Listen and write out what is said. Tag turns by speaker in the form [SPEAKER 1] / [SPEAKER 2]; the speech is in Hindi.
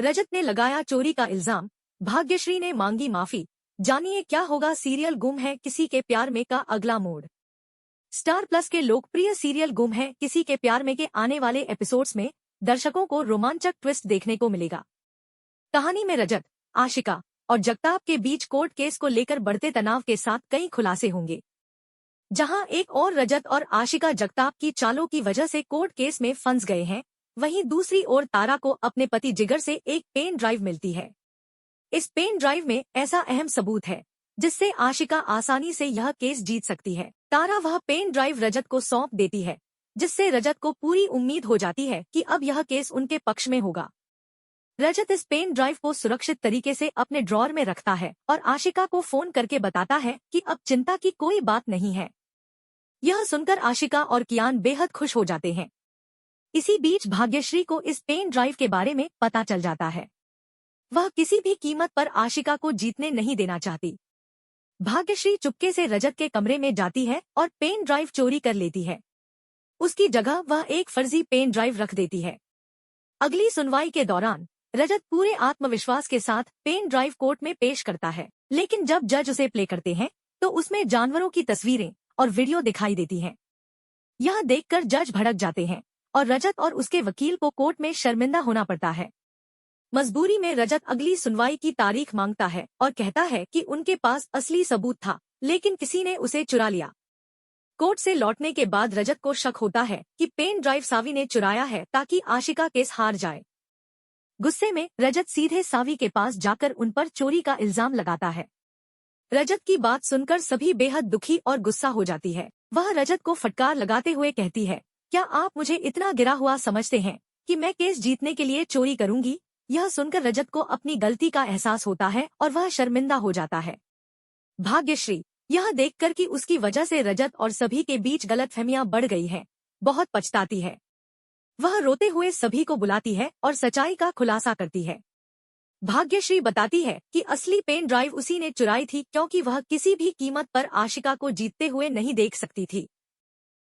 [SPEAKER 1] रजत ने लगाया चोरी का इल्जाम, भाग्यश्री ने मांगी माफी। जानिए क्या होगा सीरियल गुम है किसी के प्यार में का अगला मोड़। स्टार प्लस के लोकप्रिय सीरियल गुम है किसी के प्यार में के आने वाले एपिसोड्स में दर्शकों को रोमांचक ट्विस्ट देखने को मिलेगा। कहानी में रजत, आशिका और जगताप के बीच कोर्ट केस को लेकर बढ़ते तनाव के साथ कई खुलासे होंगे। जहां एक और रजत और आशिका जगताप की चालों की वजह से कोर्ट केस में फंस गए हैं, वहीं दूसरी ओर तारा को अपने पति जिगर से एक पेन ड्राइव मिलती है। इस पेन ड्राइव में ऐसा अहम सबूत है जिससे आशिका आसानी से यह केस जीत सकती है। तारा वह पेन ड्राइव रजत को सौंप देती है, जिससे रजत को पूरी उम्मीद हो जाती है कि अब यह केस उनके पक्ष में होगा। रजत इस पेन ड्राइव को सुरक्षित तरीके से अपने ड्रॉर में रखता है और आशिका को फोन करके बताता है कि अब चिंता की कोई बात नहीं है। यह सुनकर आशिका और कियान बेहद खुश हो जाते हैं। इसी बीच भाग्यश्री को इस पेन ड्राइव के बारे में पता चल जाता है। वह किसी भी कीमत पर आशिका को जीतने नहीं देना चाहती। भाग्यश्री चुपके से रजत के कमरे में जाती है और पेन ड्राइव चोरी कर लेती है। उसकी जगह वह एक फर्जी पेन ड्राइव रख देती है। अगली सुनवाई के दौरान रजत पूरे आत्मविश्वास के साथ पेन ड्राइव कोर्ट में पेश करता है, लेकिन जब जज उसे प्ले करते हैं तो उसमें जानवरों की तस्वीरें और वीडियो दिखाई देती हैं। यह देखकर जज भड़क जाते हैं और रजत और उसके वकील को कोर्ट में शर्मिंदा होना पड़ता है। मजबूरी में रजत अगली सुनवाई की तारीख मांगता है और कहता है कि उनके पास असली सबूत था, लेकिन किसी ने उसे चुरा लिया। कोर्ट से लौटने के बाद रजत को शक होता है कि पेन ड्राइव सावी ने चुराया है ताकि आशिका केस हार जाए। गुस्से में रजत सीधे सावी के पास जाकर उन पर चोरी का इल्जाम लगाता है। रजत की बात सुनकर सभी बेहद दुखी और गुस्सा हो जाती है। वह रजत को फटकार लगाते हुए कहती है, क्या आप मुझे इतना गिरा हुआ समझते हैं कि मैं केस जीतने के लिए चोरी करूंगी? यह सुनकर रजत को अपनी गलती का एहसास होता है और वह शर्मिंदा हो जाता है। भाग्यश्री यह देखकर कि उसकी वजह से रजत और सभी के बीच गलतफहमियां बढ़ गई हैं, बहुत पछताती है। वह रोते हुए सभी को बुलाती है और सच्चाई का खुलासा करती है। भाग्यश्री बताती है कि असली पेन ड्राइव उसी ने चुराई थी, क्योंकि वह किसी भी कीमत पर आशिका को जीतते हुए नहीं देख सकती थी।